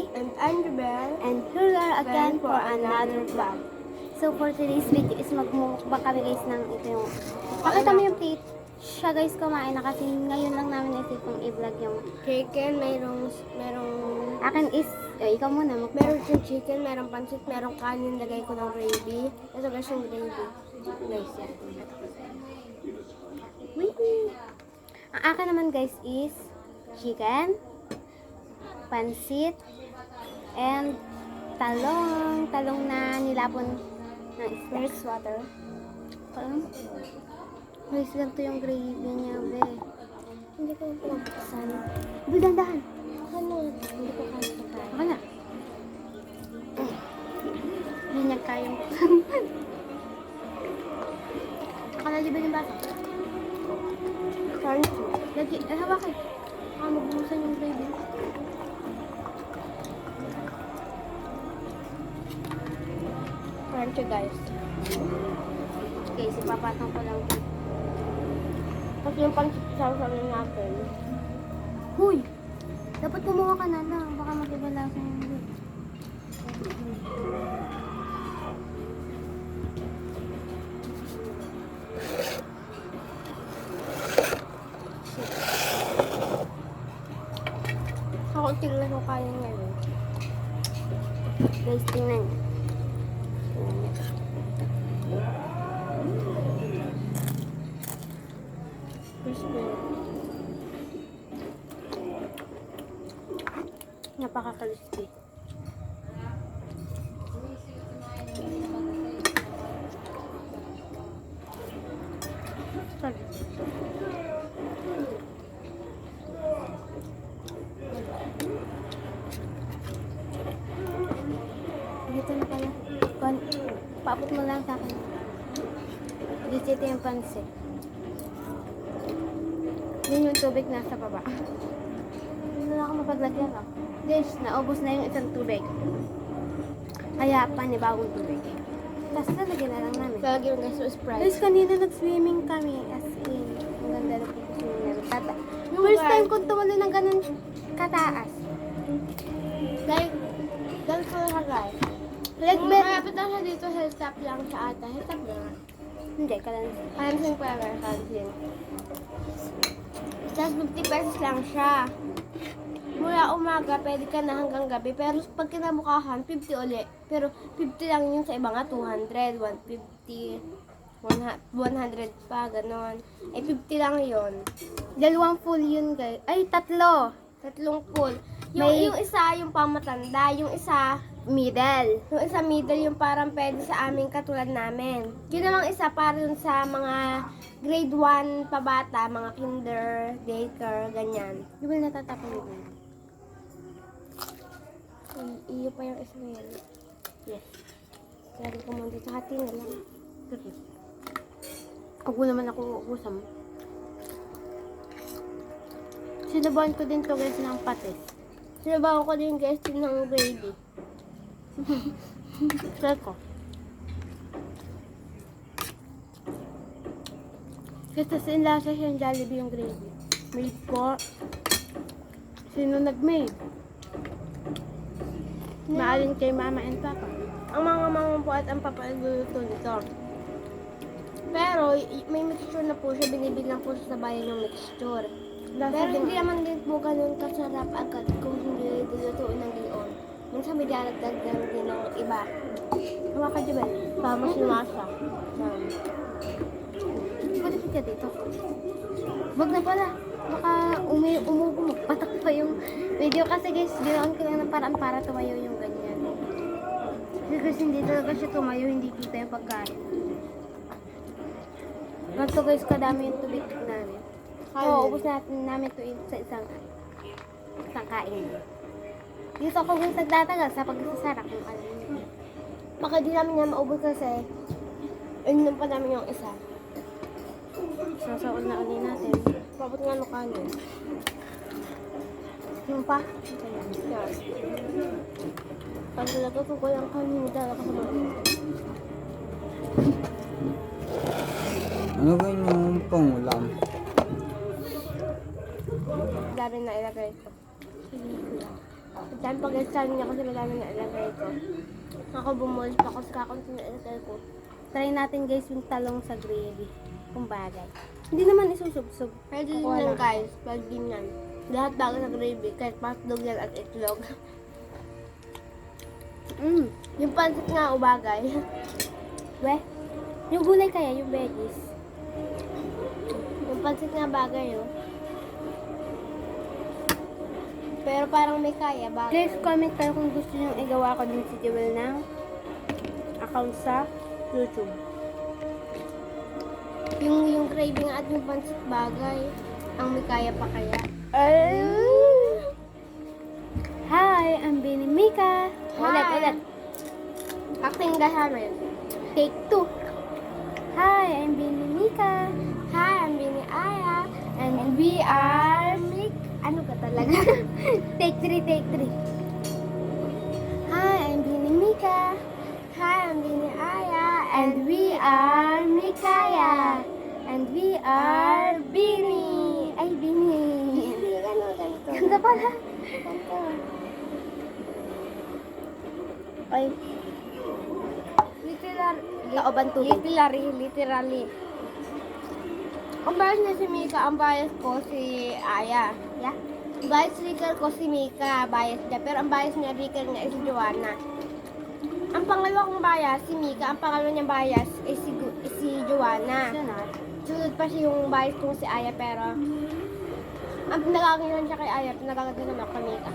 Lee. And Andrew And here we are again for another vlog. So for today's video is magmumukbang kami guys ng ito yung... Pakita mo yung plate. Siya guys kumain na kasi ngayon lang namin isipong i-vlog yung... chicken, merong Akin is... ikaw muna meron yung chicken, merong pancit, merong kanin, lagay ko ng gravy. Ito guys yung gravy. Nice yan. Ang akin naman guys is chicken, pansit, and talong. Talong na nilapon ng isda. There's water. Guys, ganito yung gravy niya, be. Hindi ko yung pinagpasan. Be, dahan-dahan. Ano? Hindi ko kaya sa kaya. Ako na. Hindi niya kayang ako na liban yung basa. Crunchy. Lagi, hawakan. Magbuhusan yung gravy. Crunchy guys. Okay, so papatong ko lang. Tapos yung pancit sasamin natin. Huy! Dapat kumuha ka na lang. Baka mag-iba lasa yung hindi. Kakunting lang ko kaya ngayon. Guys, tingnan niyo. Crispy. Napaka-crispy. Sorry. Dito na pala. Paabot mo lang sa akin. Dito yung pansit. Yun yung tubig nasa baba. Hindi na ako mapaglagyan ako. Guys, naubos na yung isang tubig. Kaya panibagong tubig. Tapos nalagyan na lang namin. Lalagyan guys yung Sprite. Guys, kanina nag-swimming kami. As in, ang ganda na pag-swimming namin. First time kong tumalo ng ganun kataas. Dahil ko lang guys. Like, Malapit lang siya dito, hilltop lang siya ata. Hilltop na nga. hindi, kalan. Kansin pa yung kansin. Tapos 50 pesos lang siya. Mula umaga, pwede ka na hanggang gabi. Pero pag kinabukahan, 50 uli. Pero 50 lang yun sa iba nga, 200, 150, 100 pa, ganon. Eh, 50 lang yun. Dalawang full yun, guys. Ay, tatlo. Tatlong full. Yung, May- yung isa, yung pamatanda. Yung isa, Middle. yung isa middle, yung parang pwede sa aming katulad namin. Yun namang isa, para yun sa mga grade 1 pabata, mga kinder, daycare, ganyan. Di ba natatapon yun? Iyo pa yung isa na yan. Yes. Lagi ko muna dito, hati na lang. Okay. Ako naman ako uusam. Sinubuan ko din to guys ng patis. Sinabahan ko din guys din ng gravy. Try ko. Kasi sinlasa siya yung Jollibee yung gravy. Made po. Sino nag-made? Maalin kay mama and papa. Ang mga mama po at ang papa nagluluto nito. Pero may mixture na po siya, binibigyan po siya sa bayan yung mixture. Pero hindi naman din po ganun kasarap agad kung hindi dilutuin ng gion. Minsan may daragdag din ng iba. Hawa ka diba? Tama si Masha. Pwede ka dito. Wag na pala. Baka umubo magpatak pa yung video kasi guys, ginaon ko lang ng paraan para tumayo yung ganyan. Kasi hindi talaga siya tumayo, hindi kita yung pagkain. Ganito guys, kadami yung tubig namin. Oo, ubos namin to sa isang kain. Dito ako guys nagtatagal sa pagsasarap ng kanin. Baka di namin yan maubos kasi inom pa namin yung isa. Sasaon na ulit natin. Pabot nga no kanin. Yung pa? Yes. Pag talaga ko yung kanin talaga sa mga. Ano ba yung pangulam? Dami na ilagay ko. At time pag-exam niya kasi madami na ilagay ko. Ako bumulis pa ako sa kakunti na ilagay ko. Try natin guys yung talong sa gravy. Kung bagay. Hindi naman isusubsob. Pwede din Kukuha yan lang. guys, pwede din yan. Lahat bago sa gravy, kahit patdog yan at itlog. Yung pansit nga ubagay. We? Yung gulay kaya, yung veggies. Yung pansit nga bagay, oh. Pero parang may kaya, bagay. Guys, comment kayo kung gusto nyo igawa ko din si Jewel ng account sa YouTube. Yung gravy nga at yung pansit bagay. Ang may kaya pa kaya. Hi, I'm Bini Mika. Ulit. Acting ka sa amin. Take 2. Hi, I'm Bini Mika. Hi, I'm Bini Aya. And we are... Ano ka talaga? Take 3, take 3. Hi, I'm Bini Mika. Hi, I'm Bini Aya. And we are Mikaya. And we are Bini. Ay, Bini. Ganito. Ganda pala. Ay. Kaoban tubig. Literally. Ang bias niya si Mika, ang bias ko si Aya. Yeah? Bias Ricker ko si Mika, bias niya. Pero ang bias niya, Ricker niya, is si Joanna. Ang pangalawa kong bias, si Mika. Ang pangalawa niyang bias is si Joanna. Sunod. Sunod pa siya yung bias kong si Aya, pero ang pinagkakagilan siya kay Aya, pinagkakagilan ako kay Mika.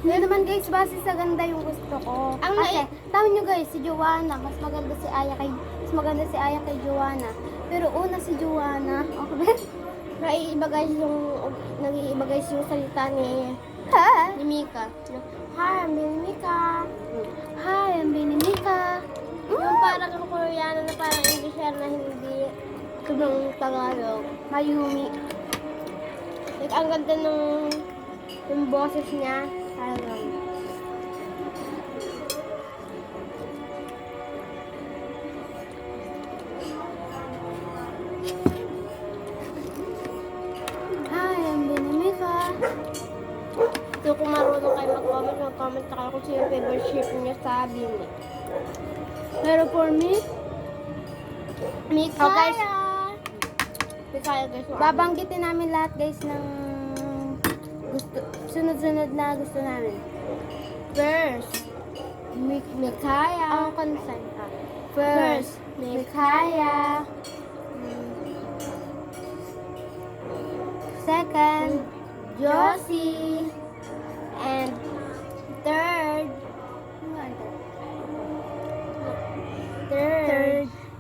Yun naman guys, base sa ganda yung gusto ko. Ang Kasi, tama nyo guys, si Joanna, mas maganda si Aya kay Joanna. Pero una si Joanna. Okay. Nag-iiba guys yung salita ni Mika. Hi, I'm Bini Mika. Hi, I'm Bini Mika. Yung parang ang Koreano na parang Englisher na hindi sobrang Tagalog. Mayumi. Like, ang ganda ng boses niya. Parang, Hi, I'm Bini Mika. so kung marunong kayo mag-comment na kayo kung sino yung favorite ship niyo sa Bini. Pero for me, Mika! Oh, guys. Mikaya guys. babanggitin namin lahat guys ng sunod-sunod na gusto namin. First, Mikaya. Ang concern. First, Mikaya. Second, Josie. And third,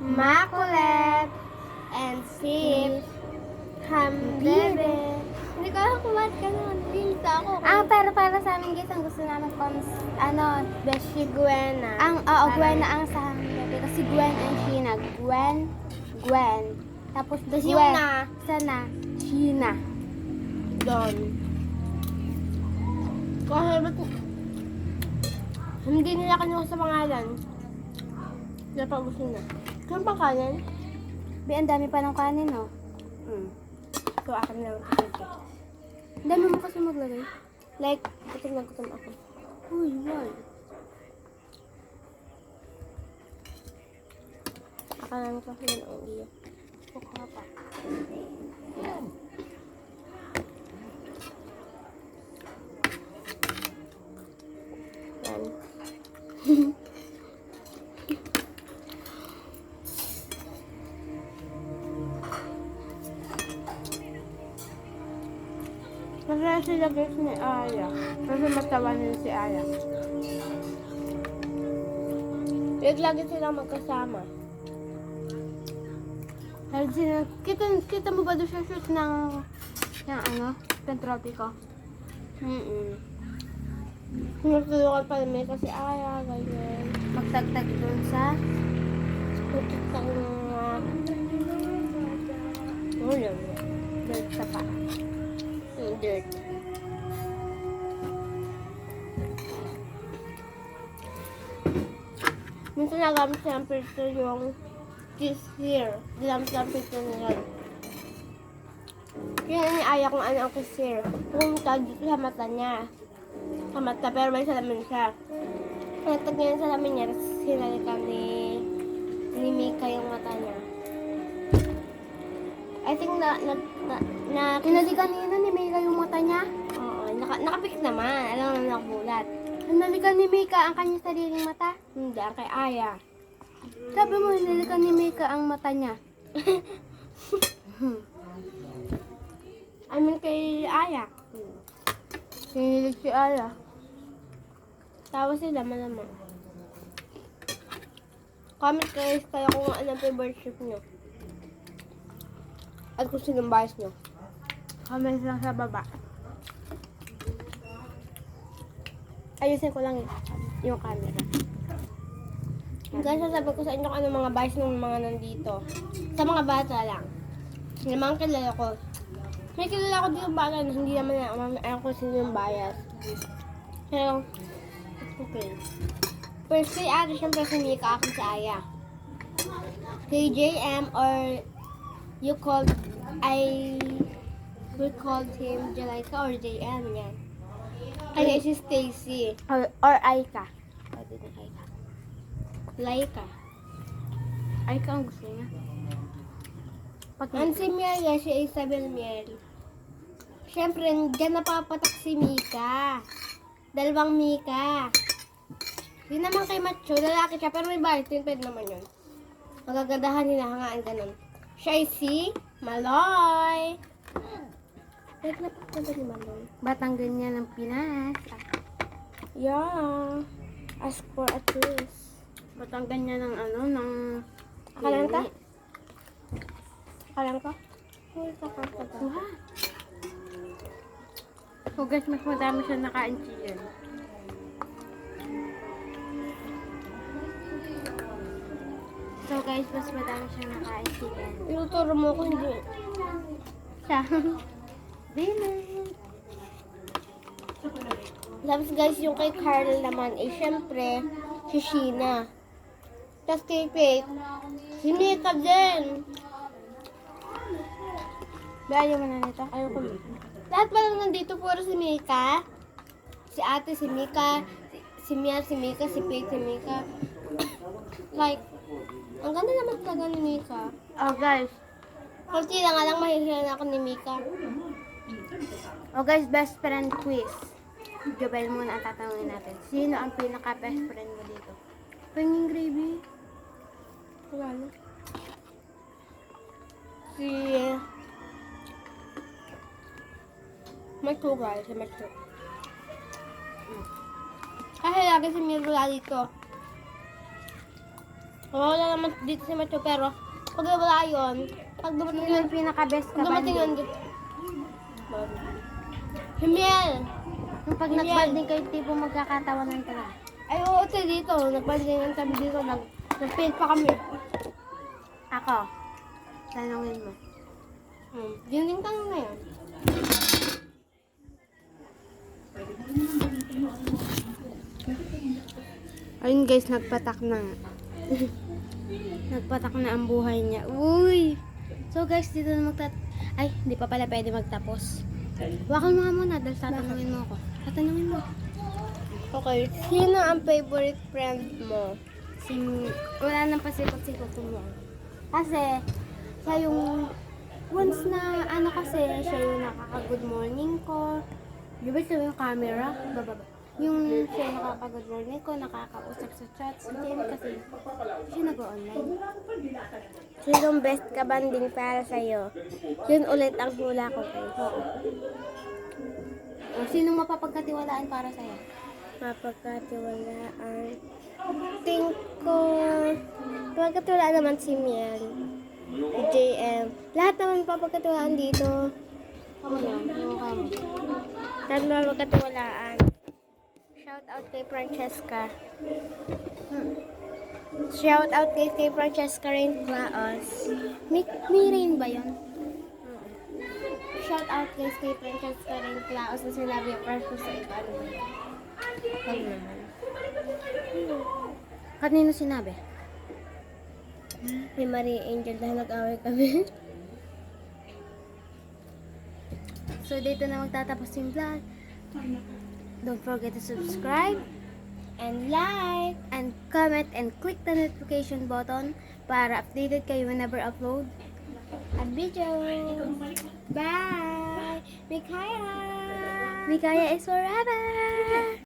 Makulet. And fifth, Hambebe. Hindi ko alam kung bakit ka naman. Pinta ako. pero para sa amin guys, ang gusto namin best Si Gwena. Gwen na ang sa amin. Kasi Gwen and Sheena. Gwen. Tapos Tapos Gwen. yung na. Sana. Sheena. Doon. Kasi ba't hindi nila kanya sa pangalan. Napag-gusto na. Kaya pang kanan? Ang dami pa ng kanin, no? So, akin lang. Ang dami mo kasi maglagay. Like, gutom na gutom ako. Uy, why? Akalan ko yun ang iyo. Kukuha pa. Yan. Masaya sila guys ni Aya. Kasi matawa nila si Aya. Lagi sila magkasama. Kita mo ba doon siya shoot ng Pentropico? Nagtulungan pa namin kasi Aya, ganyan. Magtagtag doon sa Tutok ng ulam. dirt sa pa. Dirt. Minsan nagamit siya ng filter yung kiss here. Ginamit siya ng filter nila. Yan ni Aya kung ano ang kisir. Pumunta dito sa mata niya. Sa mata, pero may salamin siya. Nagtag niya yung salamin niya, tapos hinalikan ni Mika yung mata niya. I think Hinalikan niya ni Mika yung mata niya. Oo, nakapik naman. Alam naman nakabulat. Hinalikan ni Mika ang kanyang sariling mata. Hindi, ang kay Aya. Sabi mo, hinalikan ni Mika ang mata niya. I mean kay Aya. Hinilig si Aya. Tawa sila malamang. Comment guys kayo kung ano ang favorite ship nyo. At kung sinong bias nyo. Comment lang sa baba. Ayusin ko lang yung camera. Guys, sasabi ko sa inyo kung ano mga bias ng mga nandito. Sa mga bata lang. Yung mga kilala ko. May kilala ko dito bata na hindi naman alam ko sino yung bias. Pero, okay. First kay Ate, syempre si Mika, ako si Aya. Kay JM or we called him Jalaika or JM, yan. Kaya si Stacy. Or Aika. Pwede din Aika. Laika. Aika ang gusto niya. Ang si Miel, si Isabel Miel. Syempre, dyan napapatak si Mika. Dalawang Mika. Yun naman kay Macho, lalaki siya, pero may balitin, pwede naman yun. Magagandahan, hinahangaan, ganun. Siya ay si Maloy. Wait na pa ni Maloy. Batang ganyan ng Pinas. Yeah. Ask for a kiss. Batang ganyan ng ano, ng... Akalan ka? Akalan ka? Uy, kakanta ka. Wow. So guys, mas madami siya nakain chicken. So guys, mas madami siya nakain chicken. Ituturo mo ko, hindi. Siya. Dili. Tapos guys, yung kay Carl naman, eh syempre, si Sheena. Tapos kay Faith, si Mika din. Ayaw mo na nito? Ayoko na. Lahat pa lang nandito, puro si Mika. Si ate, si Mika. Si Mia, si Mika. Si Faith, si Mika. Like, ang ganda naman talaga ni Mika. Oh guys. Kunti lang nga lang mahihilan ako ni Mika. Oh guys, best friend quiz. Jobel muna ang tatanungin natin. Sino ang pinaka best friend mo dito? Penging gravy. Wala na. Si... Macho guys, si Macho. Kasi lagi si Miro wala dito. Wala naman dito si Macho, pero pag wala yun, pag dumating Sino yun, ang pinaka best ka dumating yun banding? dito. Himiel! Yung pag Yan. nagbanding kayo, tipo magkakatawanan ka na. Ay, oo, ito dito. Nagbandingan kami dito. Nag-paint pa kami. Ako. Tanungin mo. Yun din tanong na yun. Ayun guys, nagpatak na. Nagpatak na ang buhay niya. Uy! So guys, dito na Ay, hindi pa pala pwede magtapos. Wakal mo nga muna dahil tatanungin mo ako. Tatanungin mo. Okay. Sino ang favorite friend mo? Wala nang pasikot-sikot mo. Kasi, siya yung once na ano kasi, siya yung nakaka-good morning ko. Di ba siya yung camera? Bababa. Yung siya yung nakaka-good morning ko, nakakausap sa chats. Hindi kasi siya nag-online. Sinong best kabanding para sa'yo? Yun ulit ang hula ko guys. Oo. Sinong mapapagkatiwalaan para sa'yo? Mapagkatiwalaan. Think ko, mapagkatiwalaan naman si Miel. Si JM. Lahat naman mapagkatiwalaan dito. Ako yan, yung kamo. Lahat mapagkatiwalaan. Shout out kay Francesca. Shout out kay Francesca Rain Claos. May rain ba yun? Shout out guys kay Francesca Rain Claos na sinabi yung purpose sa iba. Ano ba yun? Huwag naman. Kanino sinabi? Kay Marie Angel dahil nag-away kami. So, dito na magtatapos yung vlog. Don't forget to subscribe And like. and comment and click the notification button para updated kayo whenever upload. A video. Bye. Mikaya. Mikaya is forever!